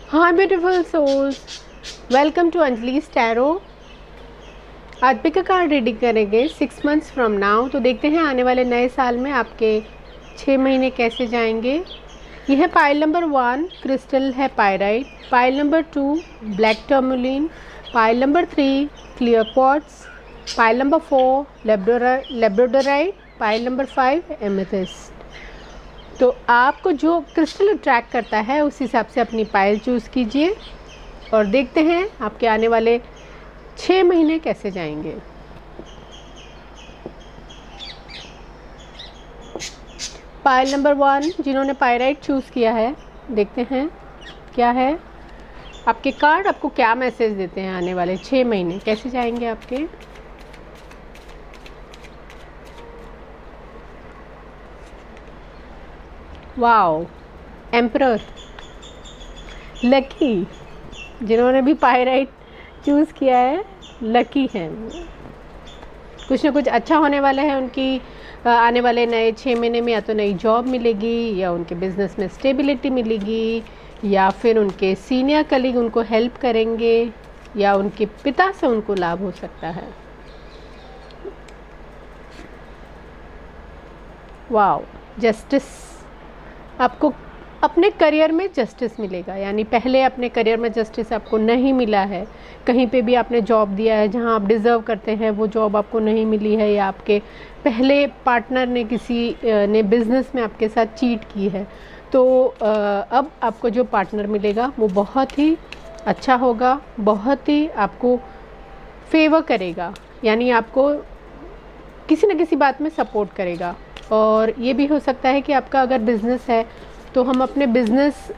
Hi beautiful souls, welcome to Anjali's tarot. आज pick a card reading करेंगे 6 months from now. तो देखते हैं आने वाले नए साल में आपके 6 महीने कैसे जाएंगे। यह है पाइल नंबर 1, क्रिस्टल है pyrite. Pile number 2, black tourmaline. Pile number 3, clear quartz. Pile number 4, labradorite. Pile number 5, amethyst. तो आपको जो क्रिस्टल अट्रैक्ट करता है उस हिसाब से अपनी पायल चूज़ कीजिए और देखते हैं आपके आने वाले 6 महीने कैसे जाएंगे। पायल नंबर 1 जिन्होंने पायराइट चूज़ किया है, देखते हैं क्या है आपके कार्ड, आपको क्या मैसेज देते हैं। आने वाले 6 महीने कैसे जाएंगे आपके। Wow, emperor, lucky. जिन्होंने भी पायराइट चूज़ किया है लकी हैं। कुछ ना कुछ अच्छा होने वाला है उनकी आने वाले नए 6 महीने में। या तो नई जॉब मिलेगी, या उनके बिजनेस में स्टेबिलिटी मिलेगी, या फिर उनके सीनियर कलीग उनको हेल्प करेंगे, या उनके पिता से उनको लाभ हो सकता है। Wow, justice. आपको अपने करियर में जस्टिस मिलेगा, यानी पहले अपने करियर में जस्टिस आपको नहीं मिला है। कहीं पे भी आपने जॉब दिया है जहां आप डिज़र्व करते हैं, वो जॉब आपको नहीं मिली है, या आपके पहले पार्टनर ने किसी ने बिज़नेस में आपके साथ चीट की है। तो अब आपको जो पार्टनर मिलेगा वो बहुत ही अच्छा होगा, बहुत ही आपको फेवर करेगा, यानी आपको किसी न किसी बात में सपोर्ट करेगा। और ये भी हो सकता है कि आपका अगर बिज़नेस है तो हम अपने बिज़नेस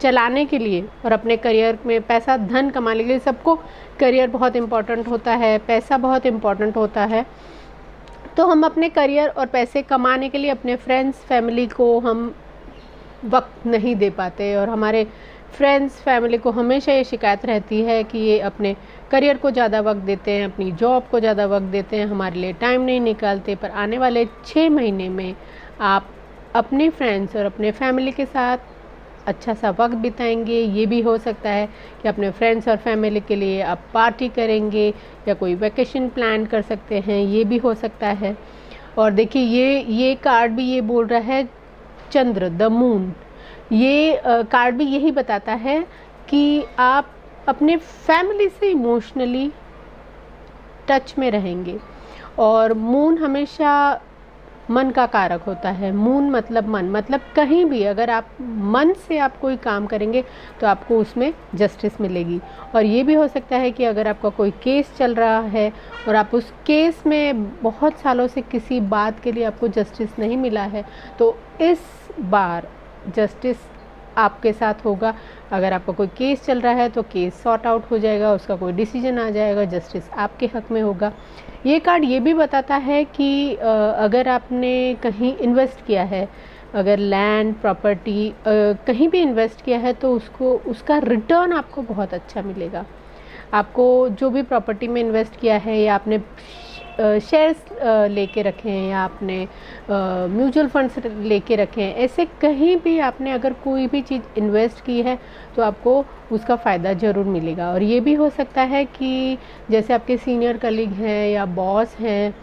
चलाने के लिए और अपने करियर में पैसा धन कमाने के लिए, सबको करियर बहुत इम्पोर्टेंट होता है, पैसा बहुत इम्पोर्टेंट होता है। तो हम अपने करियर और पैसे कमाने के लिए अपने फ्रेंड्स फैमिली को हम वक्त नहीं दे पाते, और हमारे फ्रेंड्स फैमिली को हमेशा ये शिकायत रहती है कि ये अपने करियर को ज़्यादा वक्त देते हैं, अपनी जॉब को ज़्यादा वक्त देते हैं, हमारे लिए टाइम नहीं निकालते। पर आने वाले 6 महीने में आप अपने फ्रेंड्स और अपने फैमिली के साथ अच्छा सा वक्त बिताएंगे। ये भी हो सकता है कि अपने फ्रेंड्स और फैमिली के लिए आप पार्टी करेंगे, या कोई वैकेशन प्लान कर सकते हैं, ये भी हो सकता है। और देखिए ये कार्ड भी ये बोल रहा है, चंद्र, द मून। ये कार्ड भी यही बताता है कि आप अपने फैमिली से इमोशनली टच में रहेंगे। और मून हमेशा मन का कारक होता है। मून मतलब मन, मतलब कहीं भी अगर आप मन से आप कोई काम करेंगे तो आपको उसमें जस्टिस मिलेगी। और ये भी हो सकता है कि अगर आपका कोई केस चल रहा है और आप उस केस में बहुत सालों से किसी बात के लिए आपको जस्टिस नहीं मिला है, तो इस बार जस्टिस आपके साथ होगा। अगर आपका कोई केस चल रहा है तो केस सॉर्ट आउट हो जाएगा, उसका कोई डिसीजन आ जाएगा, जस्टिस आपके हक में होगा। ये कार्ड ये भी बताता है कि अगर आपने कहीं इन्वेस्ट किया है, अगर लैंड प्रॉपर्टी कहीं भी इन्वेस्ट किया है, तो उसका रिटर्न आपको बहुत अच्छा मिलेगा। आपको जो भी प्रॉपर्टी में इन्वेस्ट किया है, या आपने शेयर्स लेके रखे हैं, या आपने म्यूचुअल फंड्स लेके रखे हैं, ऐसे कहीं भी आपने अगर कोई भी चीज़ इन्वेस्ट की है तो आपको उसका फ़ायदा ज़रूर मिलेगा। और ये भी हो सकता है कि जैसे आपके सीनियर कलीग हैं, या बॉस हैं,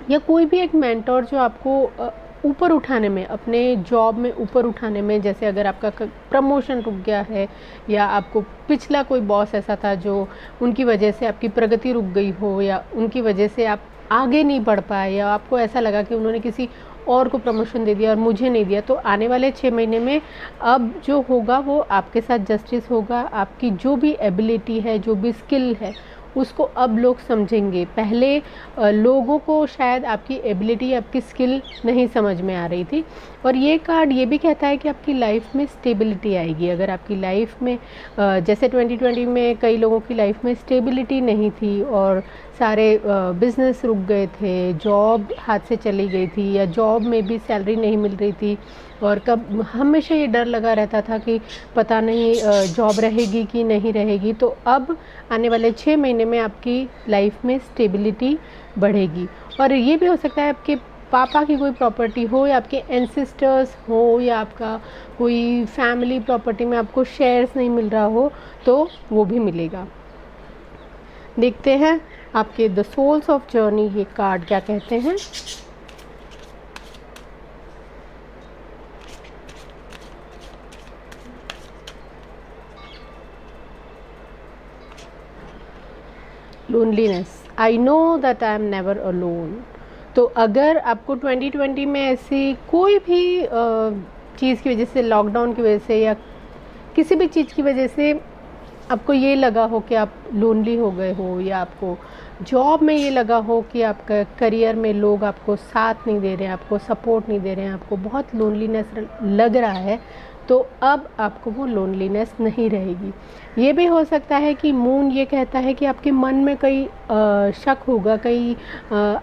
या कोई भी एक मेंटोर जो आपको ऊपर उठाने में, अपने जॉब में ऊपर उठाने में, जैसे अगर आपका प्रमोशन रुक गया है, या आपको पिछला कोई बॉस ऐसा था जो उनकी वजह से आपकी प्रगति रुक गई हो, या उनकी वजह से आप आगे नहीं बढ़ पाए, या आपको ऐसा लगा कि उन्होंने किसी और को प्रमोशन दे दिया और मुझे नहीं दिया, तो आने वाले 6 महीने में अब जो होगा वो आपके साथ जस्टिस होगा। आपकी जो भी एबिलिटी है, जो भी स्किल है, उसको अब लोग समझेंगे। पहले लोगों को शायद आपकी एबिलिटी, आपकी स्किल नहीं समझ में आ रही थी। और ये कार्ड ये भी कहता है कि आपकी लाइफ में स्टेबिलिटी आएगी। अगर आपकी लाइफ में जैसे 2020 में कई लोगों की लाइफ में स्टेबिलिटी नहीं थी और सारे बिज़नेस रुक गए थे, जॉब हाथ से चली गई थी, या जॉब में भी सैलरी नहीं मिल रही थी, और कब हमेशा ये डर लगा रहता था कि पता नहीं जॉब रहेगी कि नहीं रहेगी, तो अब आने वाले 6 महीने में आपकी लाइफ में स्टेबिलिटी बढ़ेगी। और ये भी हो सकता है आपके पापा की कोई प्रॉपर्टी हो या आपके एंसेस्टर्स हो या आपका कोई फैमिली प्रॉपर्टी में आपको शेयर्स नहीं मिल रहा हो तो वो भी मिलेगा। देखते हैं आपके द सोल्स ऑफ जर्नी ये कार्ड क्या कहते हैं। Loneliness, I know that I am never alone. तो अगर आपको 2020 में ऐसी कोई भी चीज़ की वजह से, लॉकडाउन की वजह से या किसी भी चीज़ की वजह से आपको ये लगा हो कि आप लोनली हो गए हो, या आपको जॉब में ये लगा हो कि आपका करियर में लोग आपको साथ नहीं दे रहे हैं, आपको सपोर्ट नहीं दे रहे हैं, आपको बहुत लोनलीनेस लग रहा है, तो अब आपको वो लोनलीनेस नहीं रहेगी। ये भी हो सकता है कि मून ये कहता है कि आपके मन में कई शक होगा, कई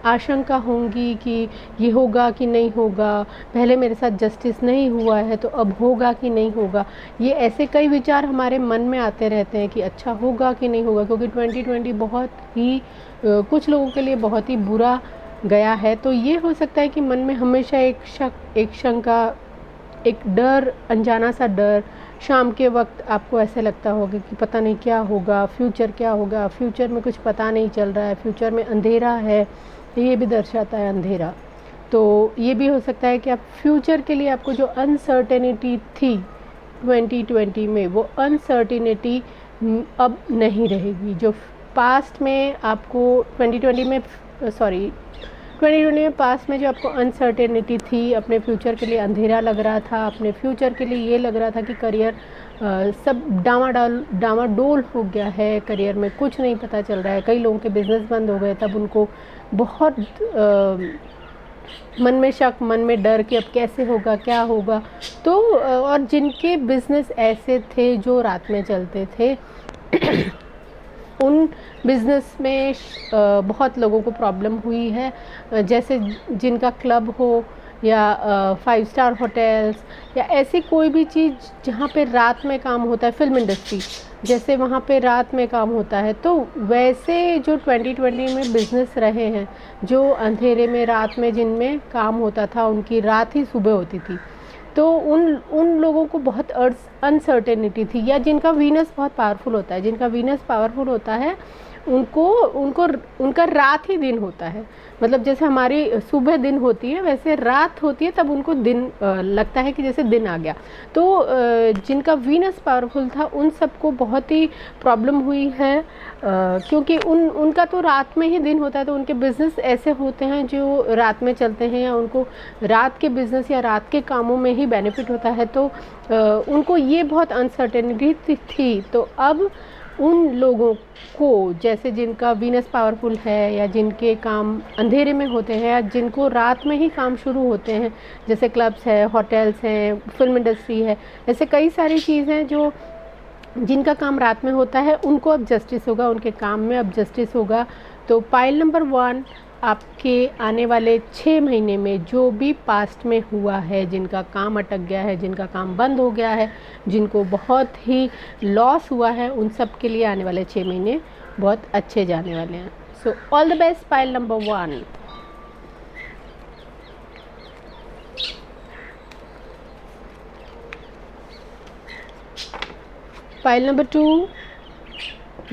आशंका होंगी कि ये होगा कि नहीं होगा, पहले मेरे साथ जस्टिस नहीं हुआ है तो अब होगा कि नहीं होगा। ये ऐसे कई विचार हमारे मन में आते रहते हैं कि अच्छा होगा कि नहीं होगा, क्योंकि 2020 बहुत ही कुछ लोगों के लिए बहुत ही बुरा गया है। तो ये हो सकता है कि मन में हमेशा एक शक, एक शंका, एक डर, अनजाना सा डर, शाम के वक्त आपको ऐसे लगता होगा कि पता नहीं क्या होगा, फ्यूचर क्या होगा, फ्यूचर में कुछ पता नहीं चल रहा है, फ्यूचर में अंधेरा है, ये भी दर्शाता है अंधेरा। तो ये भी हो सकता है कि आप फ्यूचर के लिए आपको जो अनसर्टेनिटी थी 2020 में, वो अनसर्टेनिटी अब नहीं रहेगी। जो पास्ट में आपको 2020 में पास्ट में जो आपको अनसर्टेनिटी थी, अपने फ्यूचर के लिए अंधेरा लग रहा था, अपने फ्यूचर के लिए ये लग रहा था कि करियर सब डामाडोल हो गया है, करियर में कुछ नहीं पता चल रहा है, कई लोगों के बिजनेस बंद हो गए, तब उनको बहुत मन में शक, मन में डर कि अब कैसे होगा, क्या होगा। तो और जिनके बिजनेस ऐसे थे जो रात में चलते थे उन बिज़नेस में बहुत लोगों को प्रॉब्लम हुई है, जैसे जिनका क्लब हो या 5 स्टार होटल्स या ऐसी कोई भी चीज़ जहाँ पे रात में काम होता है, फिल्म इंडस्ट्री जैसे वहाँ पे रात में काम होता है। तो वैसे जो 2020 में बिज़नेस रहे हैं, जो अंधेरे में रात में जिनमें काम होता था, उनकी रात ही सुबह होती थी, तो उन लोगों को बहुत अनसर्टेनिटी थी। या जिनका वीनस बहुत पावरफुल होता है, जिनका वीनस पावरफुल होता है उनका रात ही दिन होता है। मतलब जैसे हमारी सुबह दिन होती है वैसे रात होती है, तब उनको दिन लगता है कि जैसे दिन आ गया। तो जिनका वीनस पावरफुल था उन सबको बहुत ही प्रॉब्लम हुई है, क्योंकि उनका तो रात में ही दिन होता है, तो उनके बिज़नेस ऐसे होते हैं जो रात में चलते हैं, या उनको रात के बिज़नेस या रात के कामों में ही बेनिफिट होता है। तो उनको ये बहुत अनसर्टेनिटी थी। तो अब उन लोगों को, जैसे जिनका वीनस पावरफुल है या जिनके काम अंधेरे में होते हैं या जिनको रात में ही काम शुरू होते हैं, जैसे क्लब्स है, होटल्स हैं, फिल्म इंडस्ट्री है, ऐसे कई सारी चीज़ें हैं जो जिनका काम रात में होता है, उनको अब जस्टिस होगा, उनके काम में अब जस्टिस होगा। तो पाइल नंबर 1, आपके आने वाले 6 महीने में जो भी पास्ट में हुआ है, जिनका काम अटक गया है, जिनका काम बंद हो गया है, जिनको बहुत ही लॉस हुआ है, उन सब के लिए आने वाले 6 महीने बहुत अच्छे जाने वाले हैं। So all the best pile number 1। Pile number 2,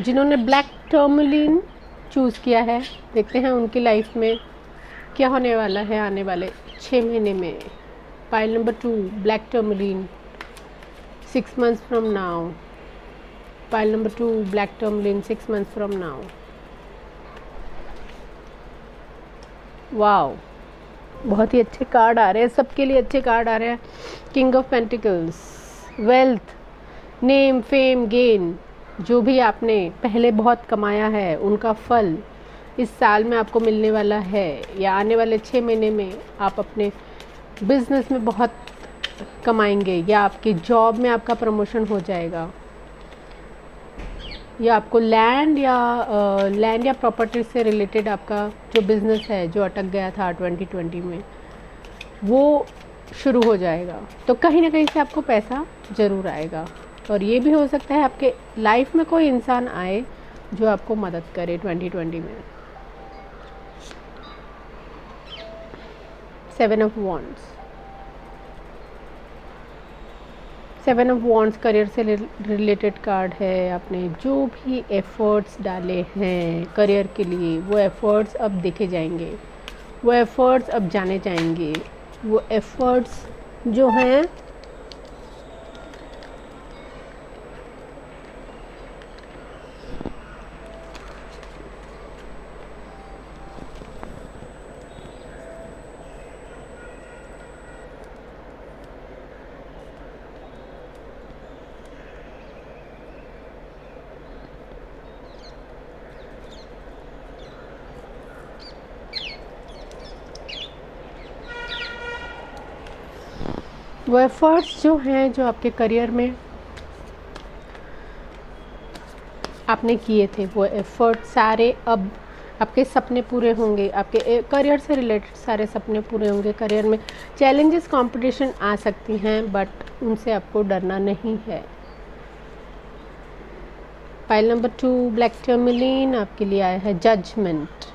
जिन्होंने ब्लैक टर्मलिन चूज़ किया है, देखते हैं उनकी लाइफ में क्या होने वाला है आने वाले 6 महीने में। Pile number 2, black tourmaline 6 months from now. Pile number 2, black tourmaline 6 months from now. Wow, बहुत ही अच्छे कार्ड आ रहे हैं, सबके लिए अच्छे कार्ड आ रहे हैं। King of pentacles, wealth, name, fame, gain, जो भी आपने पहले बहुत कमाया है उनका फल इस साल में आपको मिलने वाला है, या आने वाले 6 महीने में आप अपने बिजनेस में बहुत कमाएंगे, या आपकी जॉब में आपका प्रमोशन हो जाएगा, या आपको लैंड या प्रॉपर्टी से रिलेटेड आपका जो बिज़नेस है जो अटक गया था 2020 में, वो शुरू हो जाएगा। तो कहीं ना कहीं से आपको पैसा ज़रूर आएगा। और ये भी हो सकता है आपके लाइफ में कोई इंसान आए जो आपको मदद करे 2020 में। Seven of wands, seven of wands career से रिलेटेड कार्ड है। आपने जो भी एफर्ट्स डाले हैं करियर के लिए, वो एफर्ट्स अब देखे जाएंगे, वो एफर्ट्स अब जाने जाएंगे। वो एफर्ट्स जो हैं वो एफर्ट्स जो हैं, जो आपके करियर में आपने किए थे, वो एफर्ट सारे अब आपके सपने पूरे होंगे, आपके करियर से रिलेटेड सारे सपने पूरे होंगे। करियर में चैलेंजेस, कंपटीशन आ सकती हैं, बट उनसे आपको डरना नहीं है। पाइल नंबर 2 ब्लैक टर्मलिन आपके लिए आया है जजमेंट।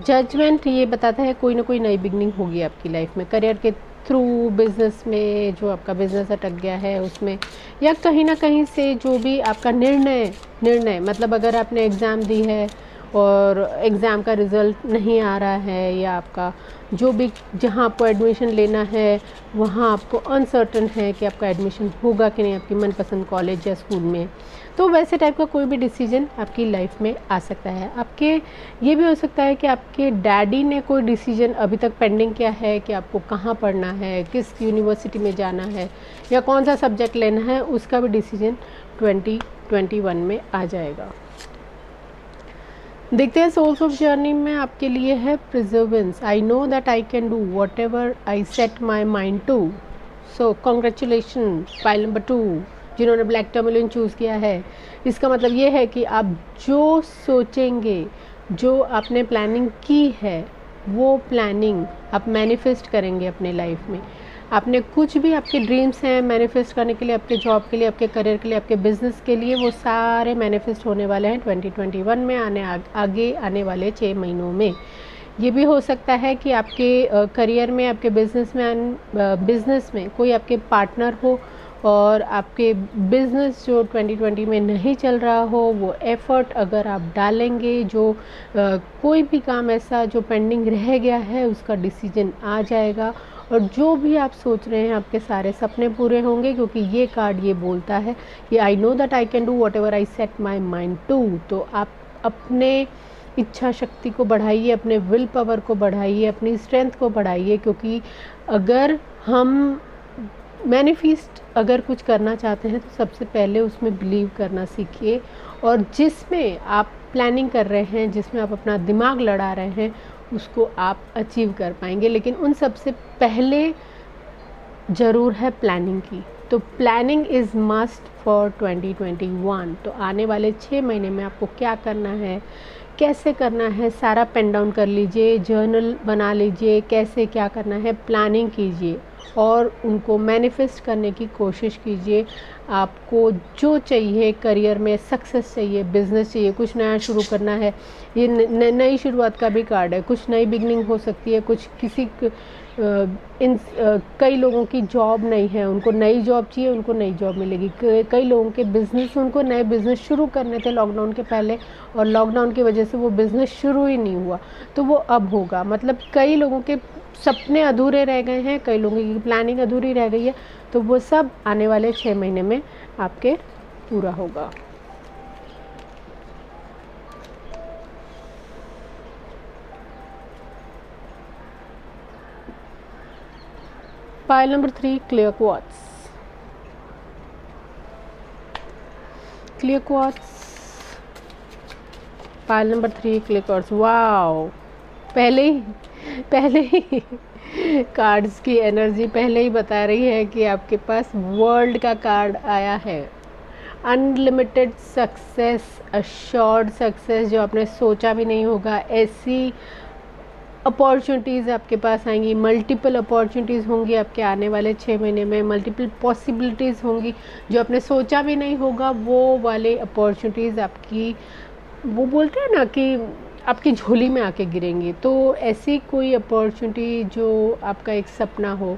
जजमेंट ये बताता है कोई ना कोई नई बिगनिंग होगी आपकी लाइफ में, करियर के थ्रू, बिजनेस में जो आपका बिजनेस अटक गया है उसमें, या कहीं ना कहीं से जो भी आपका निर्णय मतलब अगर आपने एग्ज़ाम दी है और एग्ज़ाम का रिज़ल्ट नहीं आ रहा है, या आपका जो भी जहाँ आपको एडमिशन लेना है वहाँ आपको अनसर्टन है कि आपका एडमिशन होगा कि नहीं आपकी मनपसंद कॉलेज या स्कूल में, तो वैसे टाइप का कोई भी डिसीजन आपकी लाइफ में आ सकता है। आपके ये भी हो सकता है कि आपके डैडी ने कोई डिसीजन अभी तक पेंडिंग किया है कि आपको कहाँ पढ़ना है, किस यूनिवर्सिटी में जाना है, या कौन सा सब्जेक्ट लेना है, उसका भी डिसीजन 2021 में आ जाएगा। देखते हैं सोल्स ऑफ जर्नी में आपके लिए है perseverance. I know that I can do whatever I set my mind to. So congratulation pile number 2 जिन्होंने ब्लैक टर्मलिन चूज़ किया है। इसका मतलब ये है कि आप जो सोचेंगे, जो आपने प्लानिंग की है, वो प्लानिंग आप मैनिफेस्ट करेंगे अपने लाइफ में। आपने कुछ भी आपके ड्रीम्स हैं मैनिफेस्ट करने के लिए, आपके जॉब के लिए, आपके करियर के लिए, आपके बिजनेस के लिए, वो सारे मैनिफेस्ट होने वाले हैं 2021 में, आगे आने वाले 6 महीनों में। ये भी हो सकता है कि आपके करियर में, आपके बिजनेस में कोई आपके पार्टनर हो और आपके बिज़नेस जो 2020 में नहीं चल रहा हो, वो एफ़र्ट अगर आप डालेंगे, जो कोई भी काम ऐसा जो पेंडिंग रह गया है उसका डिसीजन आ जाएगा, और जो भी आप सोच रहे हैं आपके सारे सपने पूरे होंगे, क्योंकि ये कार्ड ये बोलता है कि I know that I can do whatever I set my mind to. तो आप अपने इच्छा शक्ति को बढ़ाइए, अपने विल पावर को बढ़ाइए, अपनी स्ट्रेंथ को बढ़ाइए, क्योंकि अगर हम मैनिफेस्ट अगर कुछ करना चाहते हैं तो सबसे पहले उसमें बिलीव करना सीखिए, और जिसमें आप प्लानिंग कर रहे हैं, जिसमें आप अपना दिमाग लड़ा रहे हैं, उसको आप अचीव कर पाएंगे। लेकिन उन सबसे पहले ज़रूर है प्लानिंग की। तो प्लानिंग इज़ मस्ट फॉर 2021। तो आने वाले 6 महीने में आपको क्या करना है, कैसे करना है, सारा पेन डाउन कर लीजिए, जर्नल बना लीजिए, कैसे क्या करना है, प्लानिंग कीजिए और उनको मैनिफेस्ट करने की कोशिश कीजिए। आपको जो चाहिए, करियर में सक्सेस चाहिए, बिजनेस चाहिए, कुछ नया शुरू करना है, ये नई शुरुआत का भी कार्ड है। कुछ नई बिगनिंग हो सकती है, कुछ कई लोगों की जॉब नहीं है, उनको नई जॉब चाहिए, उनको नई जॉब मिलेगी। कई लोगों के बिज़नेस, उनको नए बिज़नेस शुरू करने थे लॉकडाउन के पहले, और लॉकडाउन की वजह से वो बिज़नेस शुरू ही नहीं हुआ, तो वो अब होगा। मतलब कई लोगों के सपने अधूरे रह गए हैं, कई लोगों की प्लानिंग अधूरी रह गई है, तो वो सब आने वाले 6 महीने में आपके पूरा होगा। Pile number 3 clear quartz. Clear quartz pile number 3 clear quartz. Wow, पहले ही कार्ड्स की एनर्जी पहले ही बता रही है कि आपके पास वर्ल्ड का कार्ड आया है। अनलिमिटेड सक्सेस, अश्योर्ड सक्सेस, जो आपने सोचा भी नहीं होगा, ऐसी अपॉर्चुनिटीज़ आपके पास आएंगी। मल्टीपल अपॉर्चुनिटीज़ होंगी आपके आने वाले 6 महीने में, मल्टीपल पॉसिबिलिटीज़ होंगी, जो आपने सोचा भी नहीं होगा। वो वाले अपॉर्चुनिटीज़ आपकी, वो बोलते हैं ना कि आपकी झोली में आके गिरेंगी। तो ऐसी कोई अपॉर्चुनिटी जो आपका एक सपना हो,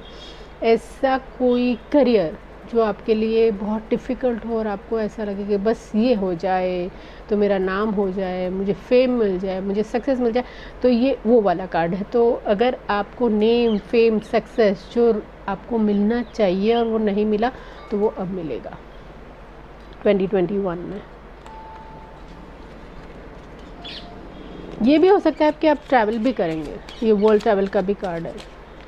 ऐसा कोई करियर जो आपके लिए बहुत डिफ़िकल्ट हो और आपको ऐसा लगे कि बस ये हो जाए तो मेरा नाम हो जाए, मुझे फेम मिल जाए, मुझे सक्सेस मिल जाए, तो ये वो वाला कार्ड है। तो अगर आपको नेम, फेम, सक्सेस जो आपको मिलना चाहिए और वो नहीं मिला, तो वो अब मिलेगा 2021 में। ये भी हो सकता है कि आप ट्रैवल भी करेंगे, ये वर्ल्ड ट्रैवल का भी कार्ड है।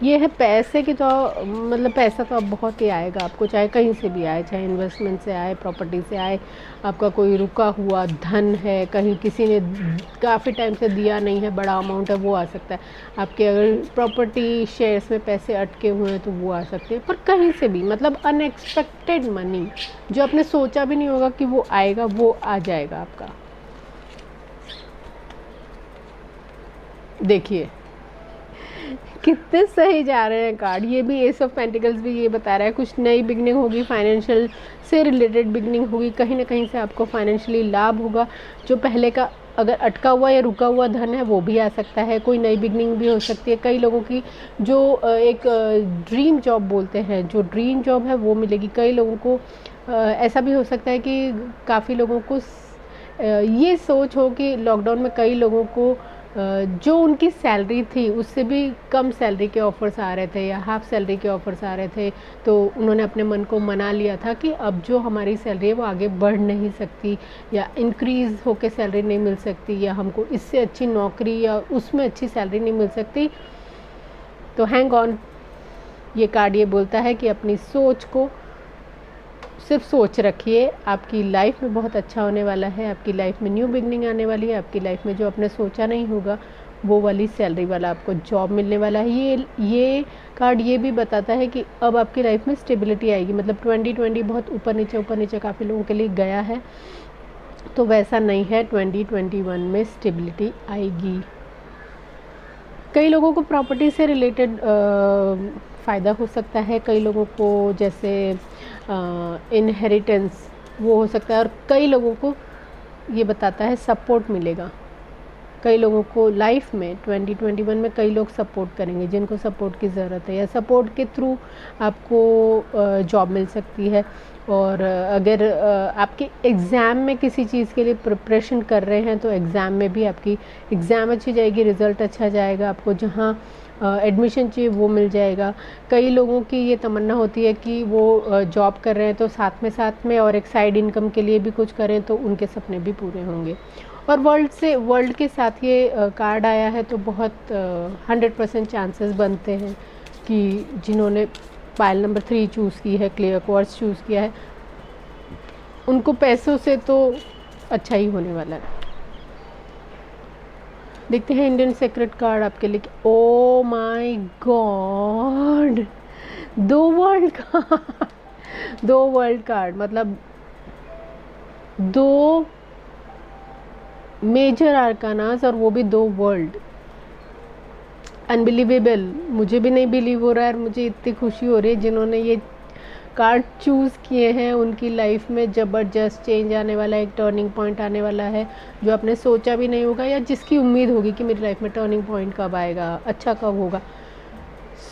ये है पैसे की, तो मतलब पैसा तो अब बहुत ही आएगा आपको, चाहे कहीं से भी आए, चाहे इन्वेस्टमेंट से आए, प्रॉपर्टी से आए, आपका कोई रुका हुआ धन है, कहीं किसी ने काफ़ी टाइम से दिया नहीं है, बड़ा अमाउंट है, वो आ सकता है। आपके अगर प्रॉपर्टी शेयर्स में पैसे अटके हुए हैं तो वो आ सकते हैं, पर कहीं से भी, मतलब अनएक्सपेक्टेड मनी जो आपने सोचा भी नहीं होगा कि वो आएगा, वो आ जाएगा आपका। देखिए कितने सही जा रहे हैं कार्ड। ये भी एस ऑफ पेंटिकल्स भी ये बता रहा है कुछ नई बिगनिंग होगी, फाइनेंशियल से रिलेटेड बिगनिंग होगी, कहीं ना कहीं से आपको फाइनेंशियली लाभ होगा। जो पहले का अगर अटका हुआ या रुका हुआ धन है वो भी आ सकता है, कोई नई बिगनिंग भी हो सकती है। कई लोगों की जो एक ड्रीम जॉब बोलते हैं, जो ड्रीम जॉब है वो मिलेगी। कई लोगों को ऐसा भी हो सकता है कि काफ़ी लोगों को ये सोच हो कि लॉकडाउन में कई लोगों को जो उनकी सैलरी थी उससे भी कम सैलरी के ऑफ़र्स आ रहे थे या हाफ़ सैलरी के ऑफ़र्स आ रहे थे, तो उन्होंने अपने मन को मना लिया था कि अब जो हमारी सैलरी है वो आगे बढ़ नहीं सकती, या इंक्रीज़ होकर सैलरी नहीं मिल सकती, या हमको इससे अच्छी नौकरी या उसमें अच्छी सैलरी नहीं मिल सकती। तो हैंग ऑन, ये कार्ड ये बोलता है कि अपनी सोच को सिर्फ सोच रखिए, आपकी लाइफ में बहुत अच्छा होने वाला है, आपकी लाइफ में न्यू बिगनिंग आने वाली है, आपकी लाइफ में जो आपने सोचा नहीं होगा वो वाली सैलरी वाला आपको जॉब मिलने वाला है। ये कार्ड ये भी बताता है कि अब आपकी लाइफ में स्टेबिलिटी आएगी। मतलब 2020 बहुत ऊपर नीचे काफ़ी लोगों के लिए गया है, तो वैसा नहीं है, 2021 में स्टेबिलिटी आएगी। कई लोगों को प्रॉपर्टी से रिलेटेड फ़ायदा हो सकता है, कई लोगों को जैसे इनहेरिटेंस वो हो सकता है, और कई लोगों को ये बताता है सपोर्ट मिलेगा। कई लोगों को लाइफ में 2021 में कई लोग सपोर्ट करेंगे जिनको सपोर्ट की ज़रूरत है, या सपोर्ट के थ्रू आपको जॉब मिल सकती है। और अगर आपके एग्ज़ाम में किसी चीज़ के लिए प्रिपरेशन कर रहे हैं तो एग्ज़ाम में भी आपकी एग्ज़ाम अच्छी जाएगी, रिज़ल्ट अच्छा जाएगा, आपको जहाँ एडमिशन चाहिए वो मिल जाएगा। कई लोगों की ये तमन्ना होती है कि वो जॉब कर रहे हैं तो साथ में और एक साइड इनकम के लिए भी कुछ करें, तो उनके सपने भी पूरे होंगे। और वर्ल्ड के साथ ये कार्ड आया है, तो बहुत 100% चांसेस बनते हैं कि जिन्होंने पायल नंबर 3 चूज़ की है, क्लियर क्वार्ट्ज चूज़ किया है, उनको पैसों से तो अच्छा ही होने वाला है। देखते हैं इंडियन सीक्रेट कार्ड आपके लिए। Oh my God, 2 world card, मतलब 2 मेजर आर्कानास, और वो भी 2 वर्ल्ड। अनबिलीवेबल, मुझे भी नहीं बिलीव हो रहा है, और मुझे इतनी खुशी हो रही है। जिन्होंने ये कार्ड चूज़ किए हैं उनकी लाइफ में ज़बरदस्त चेंज आने वाला है, एक टर्निंग पॉइंट आने वाला है जो आपने सोचा भी नहीं होगा, या जिसकी उम्मीद होगी कि मेरी लाइफ में टर्निंग पॉइंट कब आएगा, अच्छा कब होगा।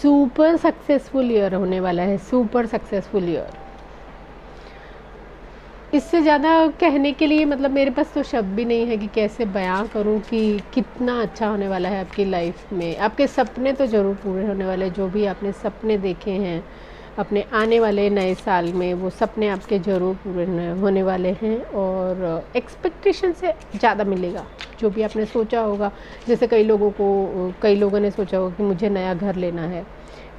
सुपर सक्सेसफुल ईयर होने वाला है, सुपर सक्सेसफुल ईयर। इससे ज़्यादा कहने के लिए मतलब मेरे पास तो शब्द भी नहीं है कि कैसे बयां करूं कि कितना अच्छा होने वाला है आपकी लाइफ में। आपके सपने तो ज़रूर पूरे होने वाले, जो भी आपने सपने देखे हैं अपने आने वाले नए साल में, वो सपने आपके ज़रूर पूरे होने वाले हैं, और एक्सपेक्टेशन से ज़्यादा मिलेगा जो भी आपने सोचा होगा। जैसे कई लोगों ने सोचा होगा कि मुझे नया घर लेना है,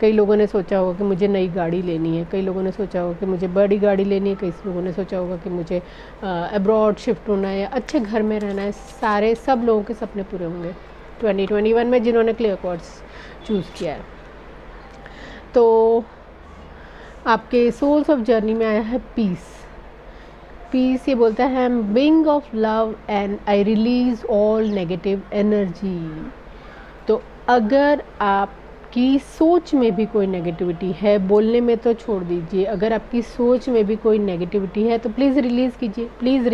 कई लोगों ने सोचा होगा कि मुझे नई गाड़ी लेनी है, कई लोगों ने सोचा होगा कि मुझे बड़ी गाड़ी लेनी है, कई लोगों ने सोचा होगा कि मुझे अब्रॉड शिफ्ट होना है या अच्छे घर में रहना है। सब लोगों के सपने पूरे होंगे 2021 में जिन्होंने क्लियर क्वार्ट्ज चूज़ किया है। तो आपके सोल्स ऑफ जर्नी में आया है पीस। ये बोलता है I am being of love and I release all negative energy. तो अगर आपकी सोच में भी कोई नेगेटिविटी है, बोलने में तो छोड़ दीजिए, अगर आपकी सोच में भी कोई नेगेटिविटी है तो प्लीज़ रिलीज़ कीजिए, please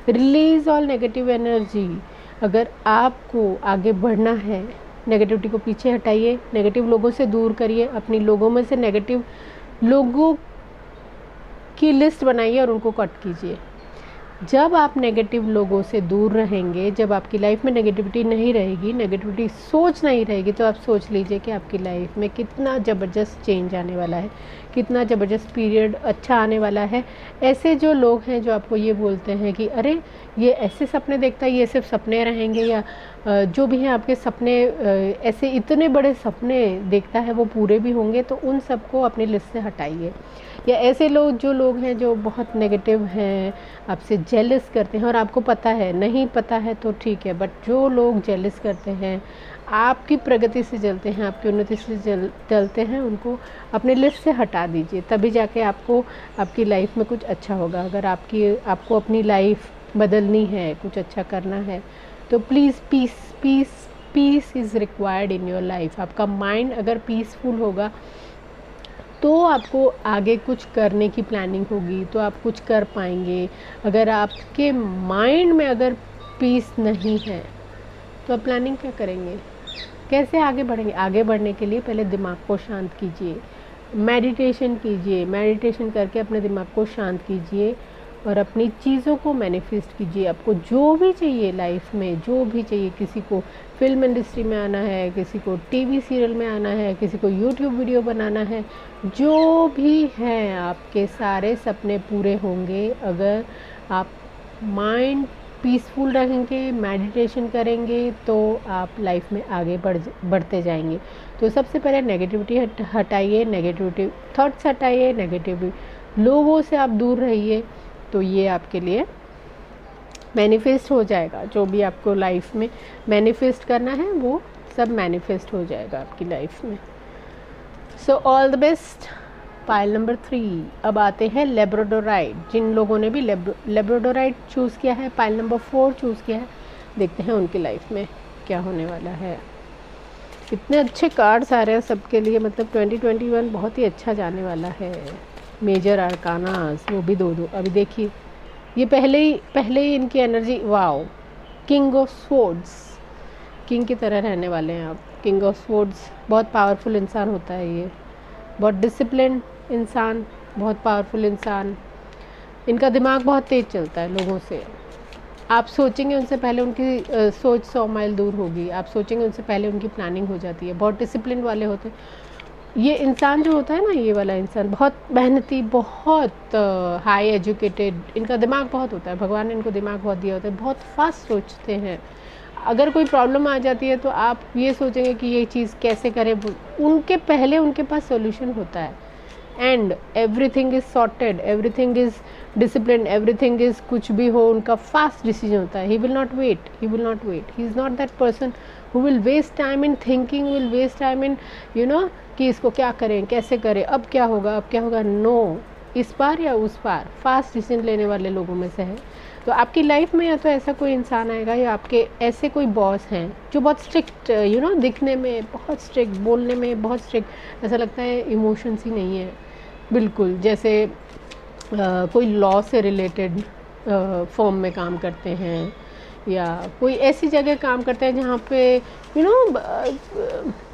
release all negative energy. अगर आपको आगे बढ़ना है, नेगेटिविटी को पीछे हटाइए, नेगेटिव लोगों से दूर करिए, अपनी लोगों में से नेगेटिव लोगों की लिस्ट बनाइए और उनको कट कीजिए। जब आप नेगेटिव लोगों से दूर रहेंगे, जब आपकी लाइफ में नेगेटिविटी नहीं रहेगी, नेगेटिविटी सोच नहीं रहेगी, तो आप सोच लीजिए कि आपकी लाइफ में कितना ज़बरदस्त चेंज आने वाला है, कितना ज़बरदस्त पीरियड अच्छा आने वाला है। ऐसे जो लोग हैं जो आपको ये बोलते हैं कि अरे ये ऐसे सपने देखता है, ये सिर्फ सपने रहेंगे, या जो भी हैं आपके सपने ऐसे इतने बड़े सपने देखता है वो पूरे भी होंगे, तो उन सबको अपनी लिस्ट से हटाइए। या ऐसे लोग हैं जो बहुत नेगेटिव हैं, आपसे जेलस करते हैं, और आपको पता है, नहीं पता है तो ठीक है, बट जो लोग जेलस करते हैं, आपकी प्रगति से जलते हैं, आपकी उन्नति से जलते हैं, उनको अपने लिस्ट से हटा दीजिए। तभी जाके आपको आपकी लाइफ में कुछ अच्छा होगा। अगर आपको अपनी लाइफ बदलनी है, कुछ अच्छा करना है, तो please peace is required in your life. आपका माइंड अगर पीसफुल होगा तो आपको आगे कुछ करने की प्लानिंग होगी, तो आप कुछ कर पाएंगे। अगर आपके माइंड में अगर पीस नहीं है तो आप प्लानिंग क्या करेंगे, कैसे आगे बढ़ेंगे? आगे बढ़ने के लिए पहले दिमाग को शांत कीजिए, मेडिटेशन कीजिए, मेडिटेशन करके अपने दिमाग को शांत कीजिए और अपनी चीज़ों को मैनिफेस्ट कीजिए। आपको जो भी चाहिए लाइफ में, जो भी चाहिए, किसी को फिल्म इंडस्ट्री में आना है, किसी को टीवी सीरियल में आना है, किसी को यूट्यूब वीडियो बनाना है, जो भी है आपके सारे सपने पूरे होंगे अगर आप माइंड पीसफुल रहेंगे, मेडिटेशन करेंगे, तो आप लाइफ में आगे बढ़ते जाएंगे। तो सबसे पहले नेगेटिविटी हटाइए, नेगेटिविटी थॉट्स हटाइए, नेगेटिव लोगों से आप दूर रहिए, तो ये आपके लिए मैनिफेस्ट हो जाएगा। जो भी आपको लाइफ में मैनिफेस्ट करना है वो सब मैनिफेस्ट हो जाएगा आपकी लाइफ में। So all the best. Pile number 3। अब आते हैं लेब्राडोराइट। जिन लोगों ने भी लेब्राडोराइट चूज़ किया है, पाइल नंबर 4 चूज़ किया है, देखते हैं उनकी लाइफ में क्या होने वाला है। इतने अच्छे कार्ड्स आ रहे हैं सबके लिए, मतलब 2021 बहुत ही अच्छा जाने वाला है। मेजर आर्कानास, वो भी 2-2। अभी देखिए ये पहले ही इनकी energy, wow, king of swords, king की तरह रहने वाले हैं आप। किंग ऑफ स्वॉर्ड्स बहुत पावरफुल इंसान होता है ये, बहुत डिसिप्लिन इंसान, बहुत पावरफुल इंसान। इनका दिमाग बहुत तेज़ चलता है लोगों से। आप सोचेंगे उनसे पहले उनकी सोच 100 माइल दूर होगी। आप सोचेंगे उनसे पहले उनकी प्लानिंग हो जाती है। बहुत डिसिप्लिन वाले होते हैं ये इंसान जो होता है ना, ये वाला इंसान बहुत मेहनती, बहुत हाई एजुकेटेड, इनका दिमाग बहुत होता है। भगवान ने इनको दिमाग बहुत दिया होता है, बहुत फास्ट सोचते हैं। अगर कोई प्रॉब्लम आ जाती है तो आप ये सोचेंगे कि ये चीज़ कैसे करें, उनके पहले उनके पास सॉल्यूशन होता है। And everything is sorted, everything is discipline, everything is, कुछ भी हो उनका फास्ट डिसीजन होता है। He will not wait, he is not that person who will waste time in thinking, will waste time in कि इसको क्या करें, कैसे करें, अब क्या होगा। नो, इस पार या उस पार, फास्ट डिसीजन लेने वाले लोगों में से है। तो आपकी लाइफ में या तो ऐसा कोई इंसान आएगा, या आपके ऐसे कोई बॉस हैं जो बहुत स्ट्रिक्ट, दिखने में बहुत स्ट्रिक्ट, बोलने में बहुत स्ट्रिक्ट, ऐसा लगता है इमोशंस ही नहीं है बिल्कुल। जैसे कोई लॉ से रिलेटेड फॉर्म में काम करते हैं, या कोई ऐसी जगह काम करते हैं जहाँ पे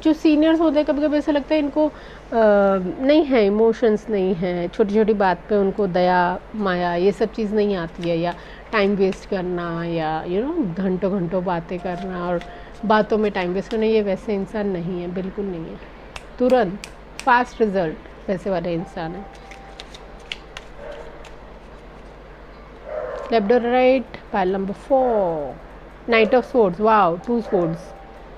जो सीनियर्स होते हैं, कभी कभी ऐसा लगता है इनको नहीं है, इमोशंस नहीं है, छोटी छोटी बात पे उनको दया माया ये सब चीज़ नहीं आती है, या टाइम वेस्ट करना, या घंटों घंटों बातें करना और बातों में टाइम वेस्ट करना, ये वैसे इंसान नहीं है, बिल्कुल नहीं है। तुरंत फास्ट रिजल्ट वैसे वाले इंसान है। Labradorite, pile number 4, knight of swords, wow, 2 swords.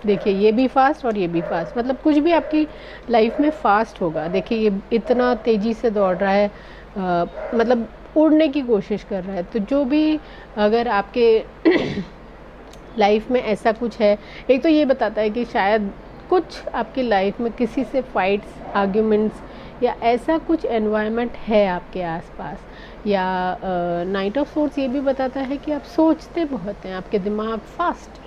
देखिए ये भी फास्ट और ये भी फास्ट, मतलब कुछ भी आपकी लाइफ में फास्ट होगा। देखिए ये इतना तेज़ी से दौड़ रहा है, मतलब उड़ने की कोशिश कर रहा है। तो जो भी अगर आपके लाइफ में ऐसा कुछ है, एक तो ये बताता है कि शायद कुछ आपकी लाइफ में किसी से फाइट्स, आर्ग्यूमेंट्स या ऐसा कुछ एनवायरनमेंट है आपके आसपास। या नाइट ऑफ स्वॉर्ड्स ये भी बताता है कि आप सोचते बहुत हैं, आपके दिमाग फास्ट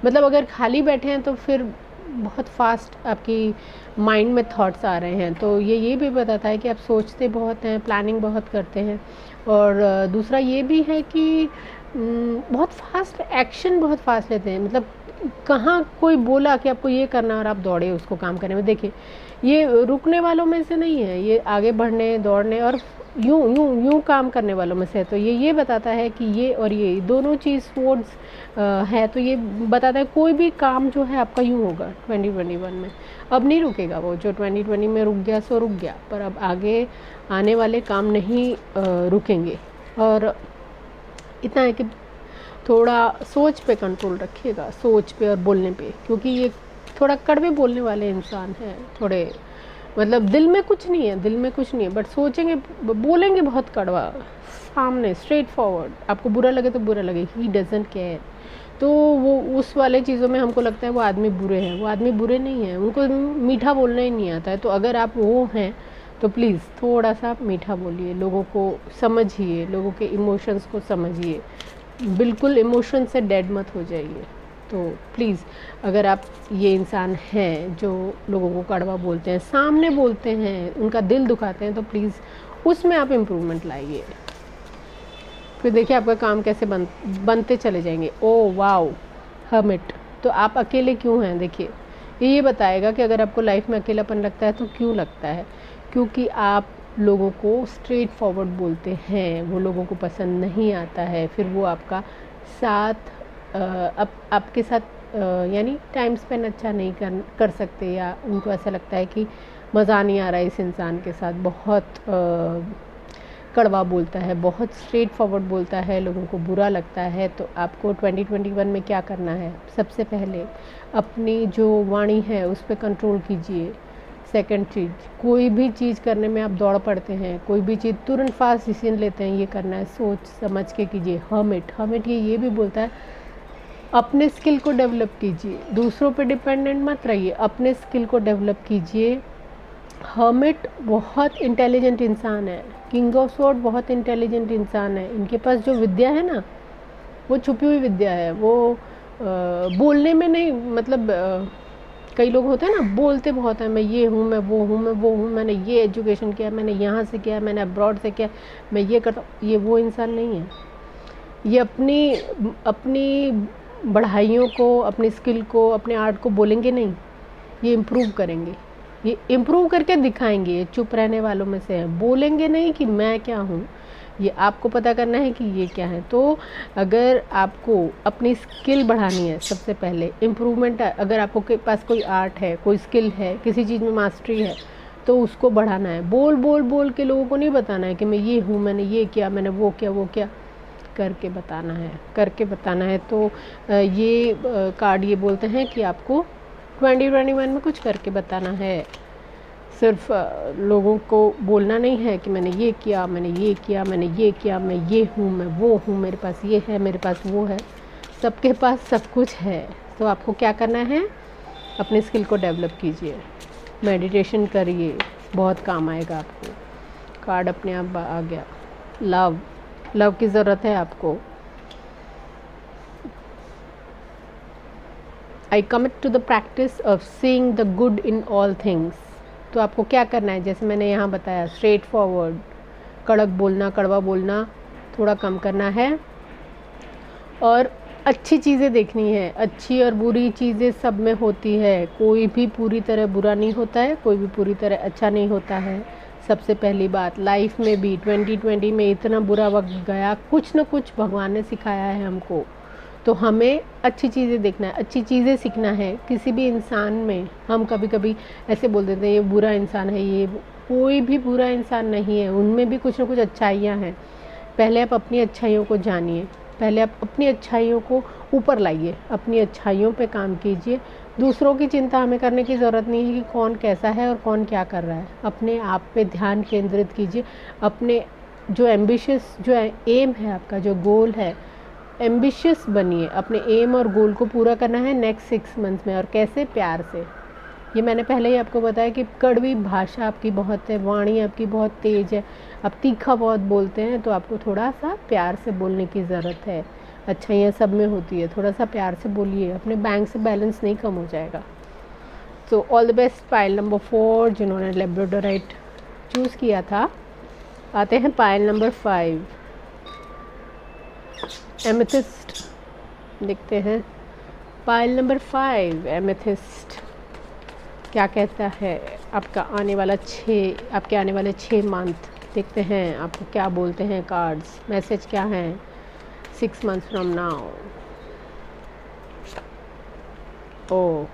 मतलब अगर खाली बैठे हैं तो फिर बहुत फास्ट आपकी माइंड में थॉट्स आ रहे हैं। तो ये भी बताता है कि आप सोचते बहुत हैं, प्लानिंग बहुत करते हैं। और दूसरा ये भी है कि बहुत फास्ट एक्शन, बहुत फास्ट लेते हैं। मतलब कहाँ कोई बोला कि आपको ये करना और आप दौड़े उसको काम करने में। देखिए ये रुकने वालों में से नहीं है, ये आगे बढ़ने दौड़ने और यूं यूं यूं काम करने वालों में से है। तो ये बताता है कि ये और ये दोनों चीज़ वर्ड्स है। तो ये बताता है कोई भी काम जो है आपका यूं होगा 2021 में। अब नहीं रुकेगा वो, जो 2020 में रुक गया सो रुक गया, पर अब आगे आने वाले काम नहीं रुकेंगे। और इतना है कि थोड़ा सोच पे कंट्रोल रखिएगा, सोच पे और बोलने पे, क्योंकि ये थोड़ा कड़वे बोलने वाले इंसान हैं थोड़े। मतलब दिल में कुछ नहीं है, दिल में कुछ नहीं है, बट सोचेंगे बोलेंगे बहुत कड़वा, सामने स्ट्रेट फॉरवर्ड। आपको बुरा लगे तो बुरा लगे, ही डजंट केयर। तो वो उस वाले चीज़ों में हमको लगता है वो आदमी बुरे हैं। वो आदमी बुरे नहीं हैं, उनको मीठा बोलना ही नहीं आता है। तो अगर आप वो हैं तो प्लीज़ थोड़ा सा आप मीठा बोलिए, लोगों को समझिए, लोगों के इमोशंस को समझिए, बिल्कुल इमोशन से डेड मत हो जाइए। तो प्लीज़ अगर आप ये इंसान हैं जो लोगों को कड़वा बोलते हैं, सामने बोलते हैं, उनका दिल दुखाते हैं, तो प्लीज़ उसमें आप इम्प्रूवमेंट लाइए। फिर देखिए आपका काम कैसे बनते चले जाएंगे। Oh wow, hermit. तो आप अकेले क्यों हैं? देखिए ये बताएगा कि अगर आपको लाइफ में अकेलापन लगता है तो क्यों लगता है। क्योंकि आप लोगों को स्ट्रेट फॉरवर्ड बोलते हैं, वो लोगों को पसंद नहीं आता है। फिर वो आपका साथ आपके साथ यानी टाइम स्पेंड अच्छा नहीं कर सकते, या उनको ऐसा लगता है कि मज़ा नहीं आ रहा है इस इंसान के साथ, बहुत कड़वा बोलता है, बहुत स्ट्रेट फॉरवर्ड बोलता है, लोगों को बुरा लगता है। तो आपको 2021 में क्या करना है? सबसे पहले अपनी जो वाणी है उस पर कंट्रोल कीजिए। सेकंड चीज़, कोई भी चीज़ करने में आप दौड़ पड़ते हैं, कोई भी चीज़ तुरंत फास्ट डिसीजन लेते हैं, ये करना है सोच समझ के कीजिए। हर्मिट ये भी बोलता है अपने स्किल को डेवलप कीजिए, दूसरों पे डिपेंडेंट मत रहिए, अपने स्किल को डेवलप कीजिए। हर्मिट बहुत इंटेलिजेंट इंसान है, किंग ऑफ स्वॉर्ड बहुत इंटेलिजेंट इंसान है। इनके पास जो विद्या है ना, वो छुपी हुई विद्या है। वो बोलने में नहीं, मतलब कई लोग होते हैं ना, बोलते बहुत हैं, मैं ये हूँ, मैं वो हूँ, मैं वो हूँ, मैंने ये एजुकेशन किया, मैंने यहाँ से किया, मैंने अब्रॉड से किया, मैं ये करता हूँ। ये वो इंसान नहीं है। ये अपनी बढ़ाइयों को, अपनी स्किल को, अपने आर्ट को बोलेंगे नहीं, ये इम्प्रूव करेंगे, ये इम्प्रूव करके दिखाएंगे। ये चुप रहने वालों में से हैं, बोलेंगे नहीं कि मैं क्या हूँ, ये आपको पता करना है कि ये क्या है। तो अगर आपको अपनी स्किल बढ़ानी है, सबसे पहले इम्प्रूवमेंट, अगर आपको के पास कोई आर्ट है, कोई स्किल है, किसी चीज़ में मास्टरी है, तो उसको बढ़ाना है। बोल बोल बोल के लोगों को नहीं बताना है कि मैं ये हूँ, मैंने ये किया, मैंने वो किया, वो क्या, करके बताना है, करके बताना है। तो ये कार्ड ये बोलते हैं कि आपको 2021 में कुछ करके बताना है। सिर्फ लोगों को बोलना नहीं है कि मैंने ये किया, मैंने ये किया, मैंने ये किया, मैं ये हूँ, मैं वो हूँ, मेरे पास ये है, मेरे पास वो है। सबके पास सब कुछ है। तो आपको क्या करना है? अपने स्किल को डेवलप कीजिए, मेडिटेशन करिए, बहुत काम आएगा आपको। कार्ड अपने आप आ गया। लव की ज़रूरत है आपको। I commit to the practice of seeing the good in all things. तो आपको क्या करना है? जैसे मैंने यहाँ बताया, स्ट्रेट फॉरवर्ड, कड़क बोलना, कड़वा बोलना थोड़ा कम करना है, और अच्छी चीज़ें देखनी है। अच्छी और बुरी चीज़ें सब में होती है, कोई भी पूरी तरह बुरा नहीं होता है, कोई भी पूरी तरह अच्छा नहीं होता है। सबसे पहली बात, लाइफ में भी 2020 में इतना बुरा वक्त गया, कुछ न कुछ भगवान ने सिखाया है हमको। तो हमें अच्छी चीज़ें देखना है, अच्छी चीज़ें सीखना है। किसी भी इंसान में हम कभी कभी ऐसे बोल देते हैं ये बुरा इंसान है, ये कोई भी बुरा इंसान नहीं है, उनमें भी कुछ न कुछ अच्छाइयाँ हैं। पहले आप अपनी अच्छाइयों को जानिए, पहले आप अपनी अच्छाइयों को ऊपर लाइए, अपनी अच्छाइयों पे काम कीजिए। दूसरों की चिंता हमें करने की ज़रूरत नहीं है कि कौन कैसा है और कौन क्या कर रहा है। अपने आप पे ध्यान केंद्रित कीजिए। अपने जो एम्बिशियस, जो एम है आपका, जो गोल है, एम्बिशियस बनिए। अपने एम और गोल को पूरा करना है नेक्स्ट 6 मंथ्स में। और कैसे? प्यार से। ये मैंने पहले ही आपको बताया कि कड़वी भाषा आपकी बहुत है, वाणी आपकी बहुत तेज़ है, आप तीखा बहुत बोलते हैं, तो आपको थोड़ा सा प्यार से बोलने की ज़रूरत है। अच्छाइयाँ सब में होती है, थोड़ा सा प्यार से बोलिए, अपने बैंक से बैलेंस नहीं कम हो जाएगा। तो all the best pile number 4 जिन्होंने लैब्राडोराइट चूज़ किया था। आते हैं पाइल नंबर 5। एमेथिस्ट देखते हैं। पाइल नंबर 5 एमेथिस्ट क्या कहता है आपके आने वाले 6 मंथ। देखते हैं आपको क्या बोलते हैं कार्ड्स, मैसेज क्या है 6 मंथ्स फ्रॉम नाउ। ओ,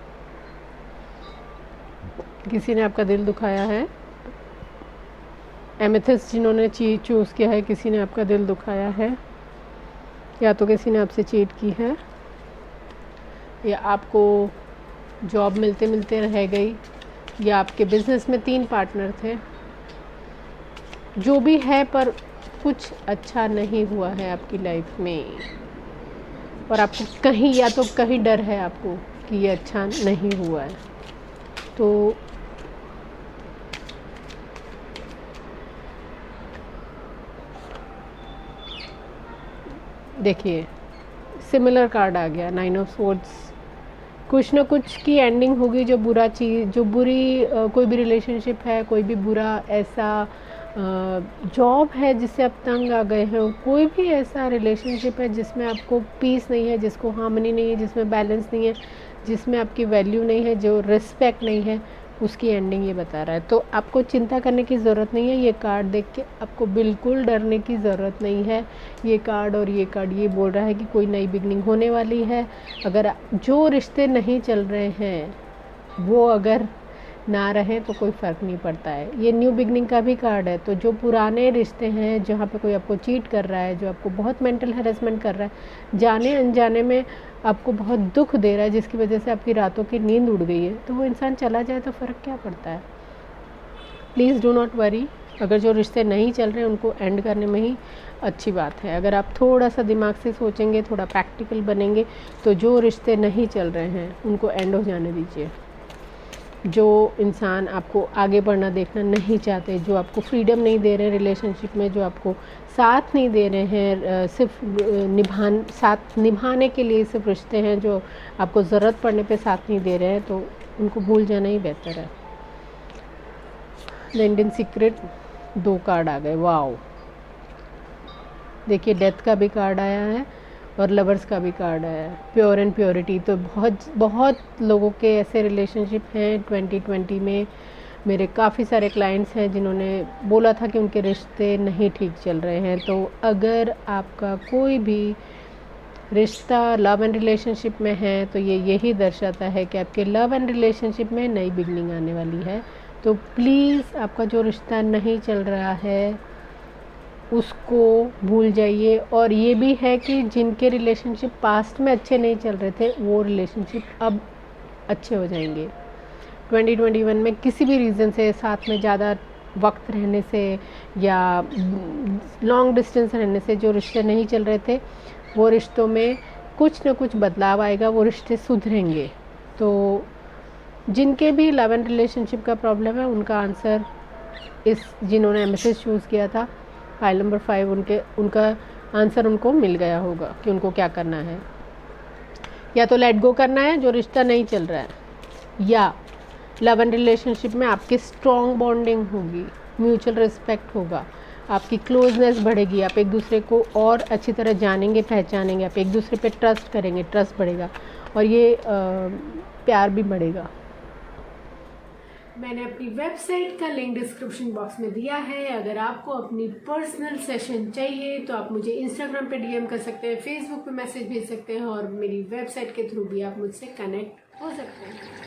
किसी ने आपका दिल दुखाया है। एमेथिस्ट जिन्होंने चूज़ किया है, किसी ने आपका दिल दुखाया है, या तो किसी ने आपसे चीट की है, या आपको जॉब मिलते मिलते रह गई, या आपके बिजनेस में 3 पार्टनर थे। जो भी है, पर कुछ अच्छा नहीं हुआ है आपकी लाइफ में, और आपको कहीं या तो कहीं डर है आपको कि ये अच्छा नहीं हुआ है। तो देखिए सिमिलर कार्ड आ गया 9 ऑफ स्वॉर्ड्स। कुछ ना कुछ की एंडिंग होगी। जो बुरी कोई भी रिलेशनशिप है, कोई भी बुरा ऐसा जॉब है जिससे आप तंग आ गए हैं, कोई भी ऐसा रिलेशनशिप है जिसमें आपको पीस नहीं है, जिसको हार्मनी नहीं है, जिसमें बैलेंस नहीं है, जिसमें आपकी वैल्यू नहीं है, जो रिस्पेक्ट नहीं है, उसकी एंडिंग ये बता रहा है। तो आपको चिंता करने की ज़रूरत नहीं है। ये कार्ड देख के आपको बिल्कुल डरने की ज़रूरत नहीं है। ये कार्ड ये बोल रहा है कि कोई नई बिगनिंग होने वाली है। अगर जो रिश्ते नहीं चल रहे हैं वो अगर ना रहे तो कोई फ़र्क नहीं पड़ता है। ये न्यू बिगनिंग का भी कार्ड है। तो जो पुराने रिश्ते हैं, जहाँ पे कोई आपको चीट कर रहा है, जो आपको बहुत मेंटल हैरेसमेंट कर रहा है, जाने अनजाने में आपको बहुत दुख दे रहा है, जिसकी वजह से आपकी रातों की नींद उड़ गई है, तो वो इंसान चला जाए तो फ़र्क क्या पड़ता है। Please do not worry. अगर जो रिश्ते नहीं चल रहे हैं उनको एंड करने में ही अच्छी बात है। अगर आप थोड़ा सा दिमाग से सोचेंगे, थोड़ा प्रैक्टिकल बनेंगे, तो जो रिश्ते नहीं चल रहे हैं उनको एंड हो जाने दीजिए। जो इंसान आपको आगे बढ़ना देखना नहीं चाहते, जो आपको फ्रीडम नहीं दे रहे हैं रिलेशनशिप में, जो आपको साथ नहीं दे रहे हैं, सिर्फ साथ निभाने के लिए सिर्फ रिश्ते हैं, जो आपको ज़रूरत पड़ने पे साथ नहीं दे रहे हैं, तो उनको भूल जाना ही बेहतर है। द इंडियन सीक्रेट 2 कार्ड आ गए। वाओ, देखिए डेथ का भी कार्ड आया है और लवर्स का भी कार्ड है। Pure and purity. तो बहुत लोगों के ऐसे रिलेशनशिप हैं 2020 में। मेरे काफ़ी सारे क्लाइंट्स हैं जिन्होंने बोला था कि उनके रिश्ते नहीं ठीक चल रहे हैं। तो अगर आपका कोई भी रिश्ता लव एंड रिलेशनशिप में है तो ये यही दर्शाता है कि आपके लव एंड रिलेशनशिप में नई बिगनिंग आने वाली है। तो प्लीज़ आपका जो रिश्ता नहीं चल रहा है उसको भूल जाइए। और ये भी है कि जिनके रिलेशनशिप पास्ट में अच्छे नहीं चल रहे थे, वो रिलेशनशिप अब अच्छे हो जाएंगे। 2021 में किसी भी रीज़न से साथ में ज़्यादा वक्त रहने से या लॉन्ग डिस्टेंस रहने से जो रिश्ते नहीं चल रहे थे, वो रिश्तों में कुछ ना कुछ बदलाव आएगा, वो रिश्ते सुधरेंगे। तो जिनके भी लव एंड रिलेशनशिप का प्रॉब्लम है, उनका आंसर जिन्होंने एमएसएस चूज़ किया था फाइल नंबर 5, उनका आंसर उनको मिल गया होगा कि उनको क्या करना है। या तो लेट गो करना है जो रिश्ता नहीं चल रहा है, या लव एंड रिलेशनशिप में आपकी स्ट्रॉन्ग बॉन्डिंग होगी, म्यूचुअल रिस्पेक्ट होगा, आपकी क्लोजनेस बढ़ेगी, आप एक दूसरे को और अच्छी तरह जानेंगे, पहचानेंगे, आप एक दूसरे पे ट्रस्ट करेंगे, ट्रस्ट बढ़ेगा और ये प्यार भी बढ़ेगा। मैंने अपनी वेबसाइट का लिंक डिस्क्रिप्शन बॉक्स में दिया है। अगर आपको अपनी पर्सनल सेशन चाहिए तो आप मुझे इंस्टाग्राम पे डीएम कर सकते हैं, फेसबुक पे मैसेज भेज सकते हैं और मेरी वेबसाइट के थ्रू भी आप मुझसे कनेक्ट हो सकते हैं।